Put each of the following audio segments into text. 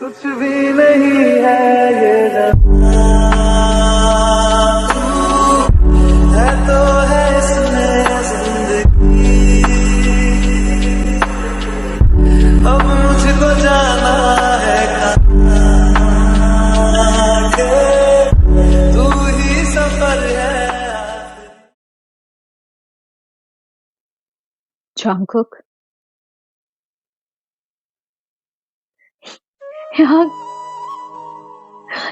कुछ भी नहीं है ये है तो है इसमें जिंदगी। अब मुझको जाना है कहाँ के तू ही सफर है। Jungkook, Hyung,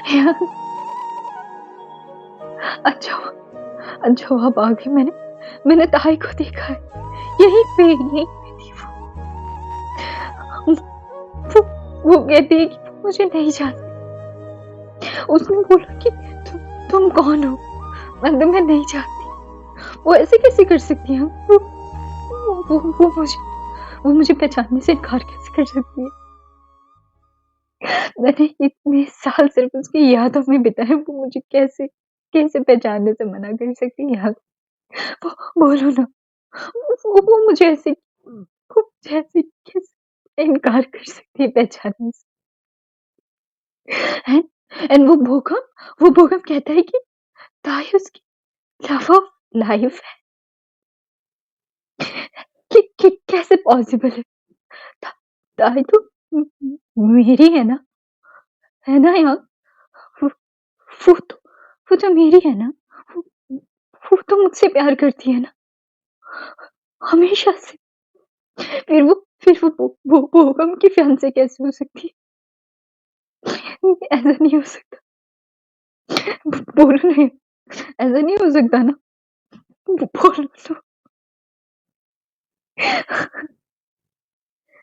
Hyung, अच्छा अच्छा अब आ गई। मैंने ताई को देखा है, यही पे थी वो कहती है कि मुझे नहीं जानती। उसने बोला कि तुम कौन हो, मैं तुम्हें नहीं जानती। वो ऐसे कैसे कर सकती है? वो मुझे पहचानने से इनकार कैसे कर सकती है? मैंने इतने साल सिर्फ उसकी यादों में बिताए, वो मुझे कैसे कैसे पहचानने से मना कर सकती है? यार बोलो ना, वो मुझे ऐसे कैसे इनकार कर सकती है पहचानने से? एंड वो भूकंप कहता है कि ताई उसकी लव ऑफ लाइफ है। कि कैसे पॉसिबल है? ताई तो मेरी है ना यार। वो वो तो मेरी है ना। वो, वो तो मुझसे प्यार करती है ना, हमेशा से। फिर वो भूकंप की फियांसे कैसे हो सकती है? ऐसा नहीं हो सकता। बोलो नहीं, ऐसा नहीं हो सकता ना। बोलो तो।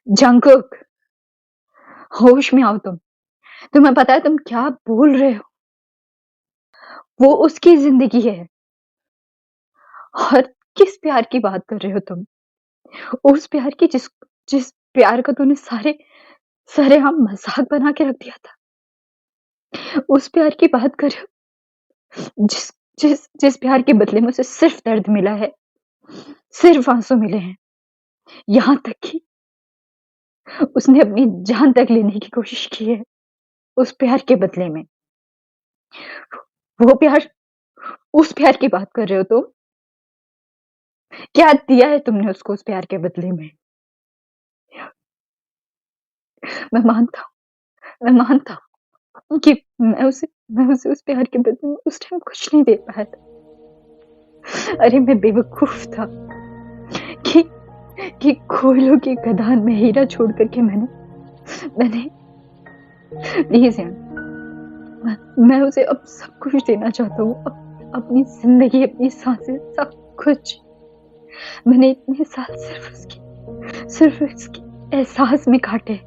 जंकुक, होश में आओ तुम। तुम्हें पता है तुम क्या बोल रहे हो? वो उसकी जिंदगी है। और किस प्यार की बात कर रहे हो तुम? उस प्यार की जिस प्यार का तूने सरेआम मजाक बना के रख दिया था। उस प्यार की बात कर रहे हो जिस प्यार के बदले में उसे सिर्फ दर्द मिला है, सिर्फ आंसू मिले हैं। यहाँ तक कि उसने अपनी जान तक लेने की कोशिश की है उस प्यार के बदले में। वो प्यार, उस प्यार की बात कर रहे हो तो क्या दिया है तुमने उसको उस प्यार के बदले में? मैं मानता हूँ कि मैं उसे उस प्यार के बदले में उस टाइम कुछ नहीं दे पाया था। अरे मैं बेवकूफ था कि कोयलों की खदान में हीरा छोड़ करके मैंने प्लीज यार, मैं उसे अब सब कुछ देना चाहता हूँ। अपनी जिंदगी, अपनी सांसें, सब कुछ। मैंने इतने साल सिर्फ उसकी एहसास में काटे।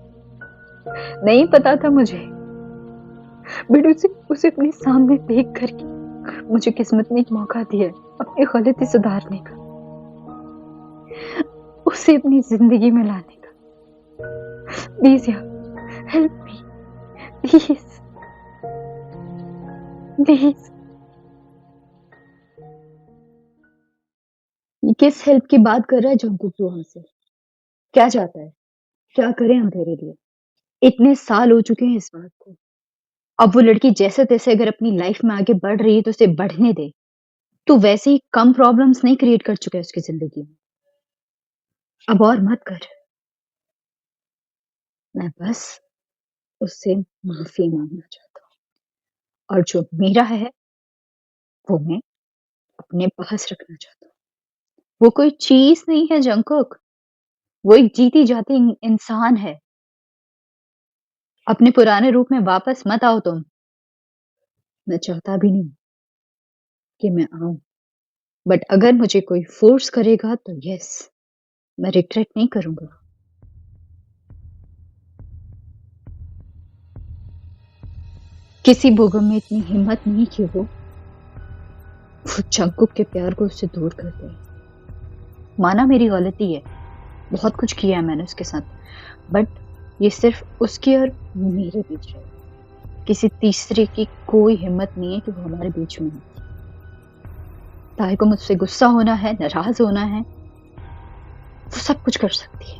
नहीं पता था मुझे, बट उसे अपने सामने देख करके मुझे किस्मत ने एक मौका दिया अपनी गलती सुधारने का, उसे अपनी जिंदगी में लाने का। प्लीज यार, हेल्प मी, प्लीज प्लीज। ये किस हेल्प की बात कर रहा है जंकुक तू हमसे? क्या चाहता है? क्या करें हम तेरे लिए? इतने साल हो चुके हैं इस बात को। अब वो लड़की जैसे तैसे अगर अपनी लाइफ में आगे बढ़ रही है तो उसे बढ़ने दे। तू वैसे ही कम प्रॉब्लम्स नहीं क्रिएट कर चुका है उसकी जिंदगी में। अब और मत कर। मैं बस उससे माफी मांगना चाहता हूँ, और जो मेरा है वो मैं अपने पास रखना चाहता हूँ। वो कोई चीज नहीं है जंकुक, वो एक जीती जाती इंसान है। अपने पुराने रूप में वापस मत आओ तुम। मैं चाहता भी नहीं कि मैं आऊं, बट अगर मुझे कोई फोर्स करेगा तो यस, मैं रिग्रेट नहीं करूंगा। किसी भूगम में इतनी हिम्मत नहीं कि वो जंकुक के प्यार को उससे दूर कर दे। माना मेरी गलती है, बहुत कुछ किया है मैंने उसके साथ, बट ये सिर्फ उसकी और मेरे बीच है। किसी तीसरे की कोई हिम्मत नहीं है कि वो हमारे बीच में हो। ताई को मुझसे गुस्सा होना है, नाराज होना है, वो सब कुछ कर सकती है,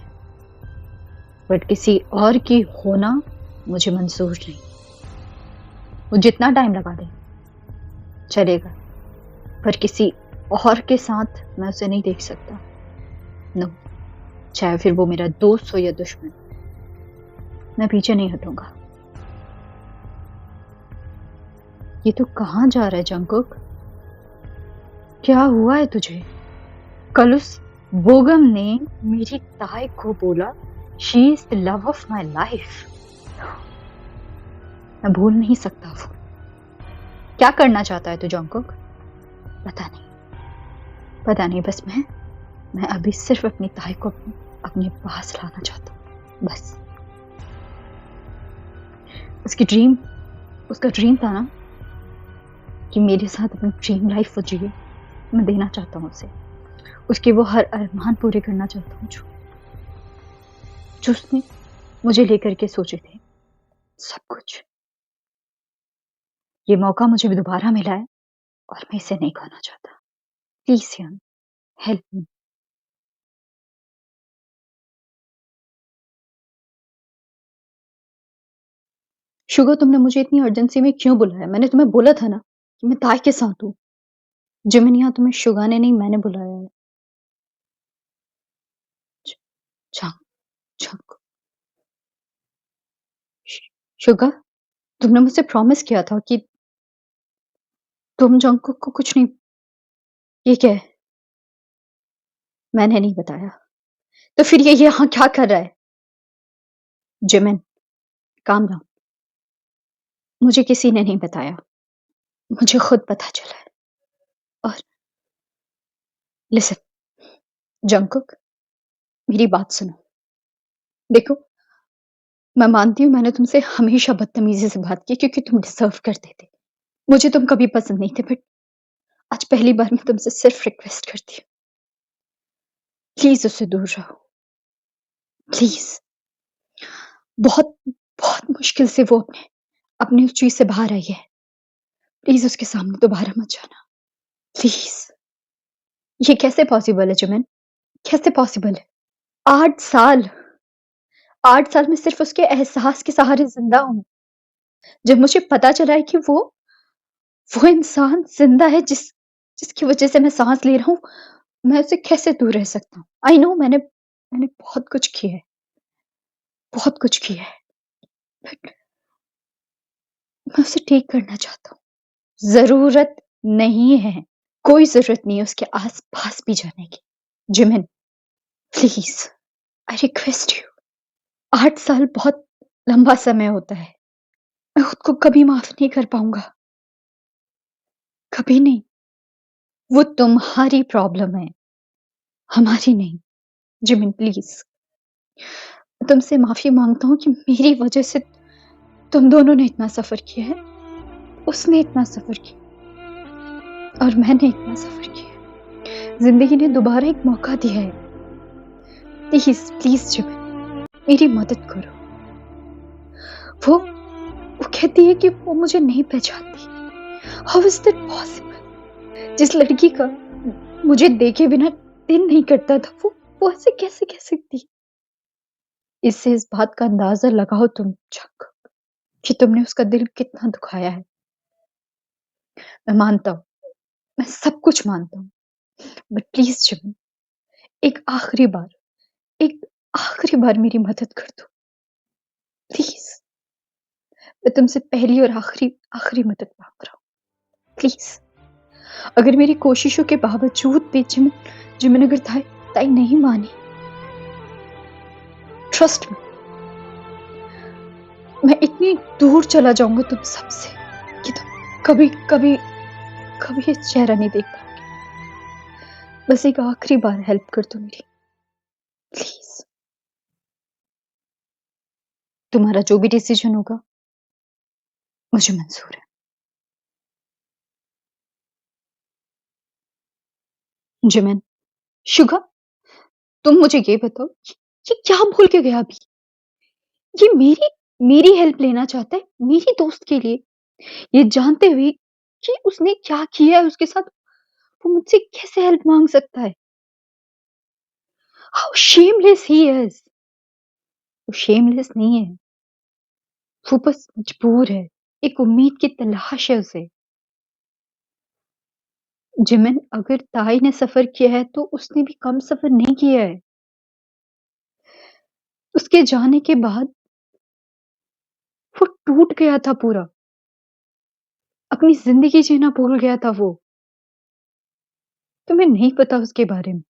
बट किसी और की होना मुझे मंज़ूर नहीं। वो जितना टाइम लगा दे, चलेगा, पर किसी और के साथ मैं उसे नहीं देख सकता। नो, चाहे फिर वो मेरा दोस्त हो या दुश्मन, मैं पीछे नहीं हटूँगा। ये तू कहाँ जा रहा है जंकुक? क्या हुआ है तुझे? कल उस बोगम ने मेरी ताई को बोला, she is the love of my life. मैं भूल नहीं सकता वो। क्या करना चाहता है तू जंकुक? पता नहीं, बस मैं अभी सिर्फ अपनी ताई को अपने पास लाना चाहता हूँ, बस। उसका ड्रीम था ना कि मेरे साथ अपनी ड्रीम लाइफ वो जिए। मैं देना चाहता हूँ उसे, उसके वो हर अरमान पूरे करना चाहता हूँ जो उसने मुझे लेकर के सोचे थे, सब कुछ। ये मौका मुझे दोबारा मिला है और मैं इसे नहीं खोना चाहता। प्लीज यान, हेल्प मी। शुगर, तुमने मुझे इतनी अर्जेंसी में क्यों बुलाया? मैंने तुम्हें बोला था ना कि मैं ताई के साथ हूँ। जिमिन, यहाँ तुम्हें शुगा ने नहीं, मैंने बुलाया है। छांग, छांग। शुगा, तुमने मुझसे प्रॉमिस किया था कि तुम जंकुक को कुछ नहीं। ये क्या है? मैंने नहीं बताया, तो फिर ये यहाँ क्या कर रहा है? Jimin, calm down. मुझे किसी ने नहीं बताया, मुझे खुद पता चला है। और लिसन जंकुक, मेरी बात सुनो। देखो, मैं मानती हूँ मैंने तुमसे हमेशा बदतमीजी से बात की क्योंकि तुम डिजर्व करते थे। मुझे तुम कभी पसंद नहीं थे, बट आज पहली बार मैं तुमसे सिर्फ रिक्वेस्ट करती हूँ, प्लीज उससे दूर रहो, प्लीज। बहुत बहुत मुश्किल से वो अपने अपनी उस चीज से बाहर आई है। प्लीज उसके सामने दोबारा मत जाना, प्लीज। ये कैसे पॉसिबल है जिमिन? कैसे पॉसिबल है? 8 साल, 8 साल में सिर्फ उसके एहसास के सहारे जिंदा हूँ। जब मुझे पता चला है कि वो इंसान जिंदा है जिसकी वजह से मैं सांस ले रहा हूँ, मैं उससे कैसे दूर रह सकता हूँ? आई नो, मैंने बहुत कुछ किया है, बहुत कुछ किया है, बट मैं उसे ठीक करना चाहता हूँ। जरूरत नहीं है, कोई जरूरत नहीं है उसके आस पास भी जाने की। Jimin, please, I request you. 8 साल बहुत लंबा समय होता है। मैं खुद को कभी माफ नहीं कर पाऊंगा, कभी नहीं। वो तुम्हारी प्रॉब्लम है, हमारी नहीं। जिमिन, प्लीज, तुमसे माफी मांगता हूँ कि मेरी वजह से तुम दोनों ने इतना सफर किया है। उसने इतना सफर किया और मैंने इतना सफर किया। जिंदगी ने दोबारा एक मौका दिया है। प्लीज प्लीज जिमिन, मेरी मदद करो। वो कहती है कि वो मुझे नहीं पहचानती। How is that possible? जिस लड़की का मुझे देखे बिना दिन नहीं कटता था, वो ऐसे कैसे कह सकती? इससे इस बात का अंदाजा लगाओ तुम चक, कि तुमने उसका दिल कितना दुखाया है। मैं मानता हूँ, मैं सब कुछ मानता हूँ, बट प्लीज जिमिन, एक आखिरी बार, एक आखिरी बार मेरी मदद कर दो, प्लीज। मैं तुमसे पहली और आखिरी आखिरी मदद मांग रहा हूँ, प्लीज। अगर मेरी कोशिशों के बावजूद भी जिमिन, जिमिन अगर ताई ताई नहीं मानी, ट्रस्ट मी, मैं इतनी दूर चला जाऊंगा तुम सबसे कि तुम कभी कभी कभी ये चेहरा नहीं देख पाओगे। बस एक आखिरी बार हेल्प कर दो मेरी, प्लीज। तुम्हारा जो भी डिसीजन होगा मुझे मंजूर है। जिमिन, शुगा, तुम मुझे ये बताओ, ये क्या भूल के गया अभी? ये मेरी मेरी हेल्प लेना चाहता है, मेरी दोस्त के लिए, ये जानते हुए कि उसने क्या किया है उसके साथ। वो मुझसे कैसे हेल्प मांग सकता है? How shameless he is. वो शेमलेस नहीं है, वो बस मजबूर है, एक उम्मीद की तलाश है उसे। जिमिन, अगर ताई ने सफ़र किया है तो उसने भी कम सफ़र नहीं किया है। उसके जाने के बाद वो टूट गया था पूरा, अपनी ज़िंदगी जीना भूल गया था वो। तुम्हें नहीं पता उसके बारे में।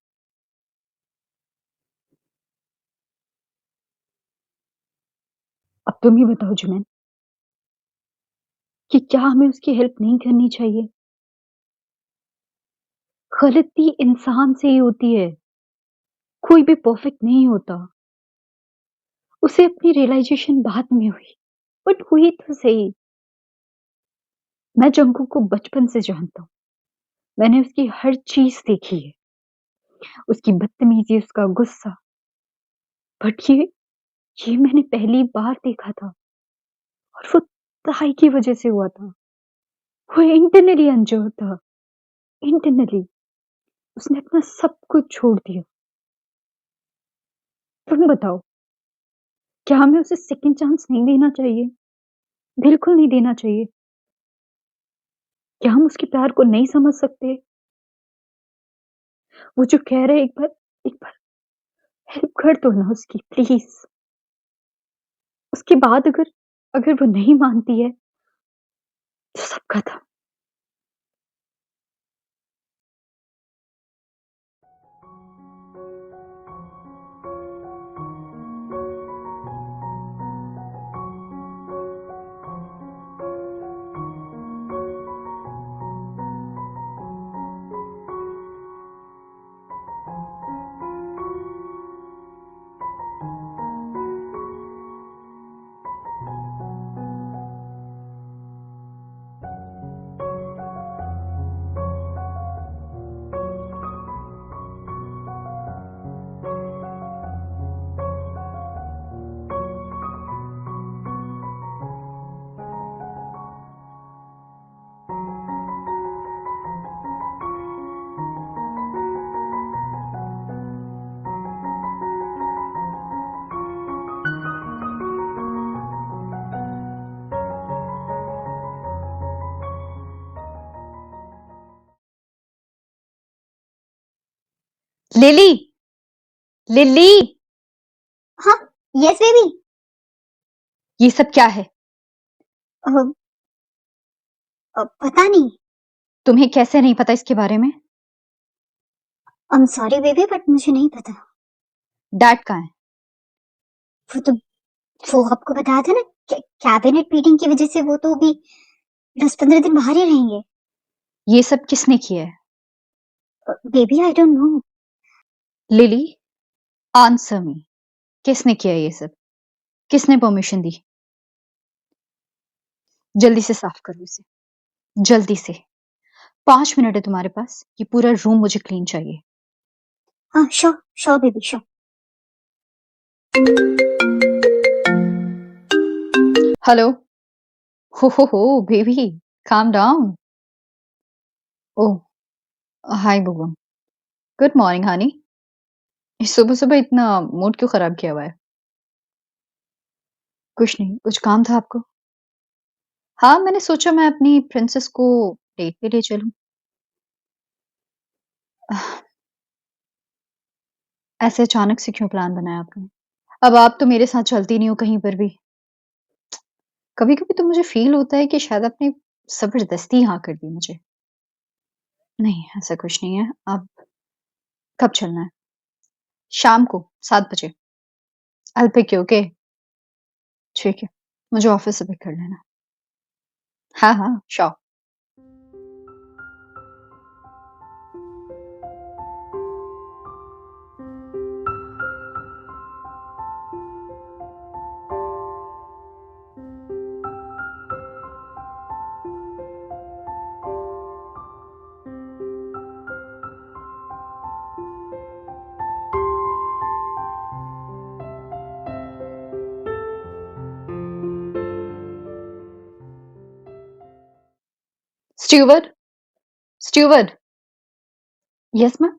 अब तुम ही बताओ जिमिन कि क्या हमें उसकी हेल्प नहीं करनी चाहिए? गलती इंसान से ही होती है, कोई भी परफेक्ट नहीं होता। उसे अपनी रियलाइज़ेशन बाद में हुई, बट हुई तो सही। मैं जंगू को बचपन से जानता हूँ, मैंने उसकी हर चीज़ देखी है, उसकी बदतमीज़ी, उसका गुस्सा। बट ये मैंने पहली बार देखा था और वो ताई की वज़ह से हुआ था। वो इंटरनली अनश्योर था, इंटरनली। उसने अपना सब कुछ छोड़ दिया। तुम बताओ, क्या हमें उसे सेकंड चांस नहीं देना चाहिए? बिल्कुल नहीं देना चाहिए। क्या हम उसके प्यार को नहीं समझ सकते? वो जो कह रहा है, एक बार हेल्प कर दो ना उसकी, प्लीज़। उसके बाद अगर अगर वो नहीं मानती है, तो सब खत्म। लिली! लिली! हाँ, यस बेबी। ये सब क्या है? पता नहीं। तुम्हें कैसे नहीं पता इसके बारे में? आई एम सॉरी बेबी, बट मुझे नहीं पता। डैड कहाँ है? वो वो आपको बताया था ना, कैबिनेट मीटिंग की वजह से वो तो अभी 10-15 दिन बाहर ही रहेंगे। ये सब किसने किया है? Baby I don't know. Lily, answer me. किसने किया ये सब? किसने परमिशन दी? जल्दी से साफ करो इसे, जल्दी से। 5 मिनट है तुम्हारे पास। ये पूरा रूम मुझे क्लीन चाहिए। हाँ, sure sure baby, sure. Hello? हो, baby, calm down. Oh, hi बुबम। Good morning honey. सुबह-सुबह इतना मूड क्यों खराब किया हुआ है? कुछ नहीं, कुछ काम था आपको? हाँ, मैंने सोचा मैं अपनी प्रिंसेस को डेट पे ले चलूँ। ऐसे अचानक से क्यों प्लान बनाया आपने? अब आप तो मेरे साथ चलती नहीं हो कहीं पर भी। कभी-कभी तो मुझे फ़ील होता है कि शायद आपने ज़बरदस्ती हाँ कर दी मुझे। नहीं, ऐसा कुछ नहीं है। अब कब चलना है? शाम को 7 बजे। I will pick you, okay? ठीक है। मुझे ऑफ़िस से पिक कर लेना। हाँ, sure. Steward, steward. Yes ma'am?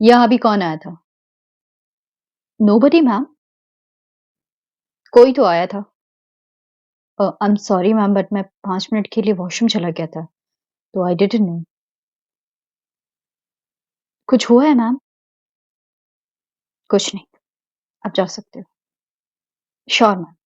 यहाँ अभी कौन आया था? Nobody ma'am. कोई तो आया था। I am sorry ma'am but मैं 5 मिनट के लिए वॉशरूम चला गया था, तो आई डिडन्ट नो। कुछ हुआ है मैम? कुछ नहीं, आप जा सकते हो। Sure ma'am.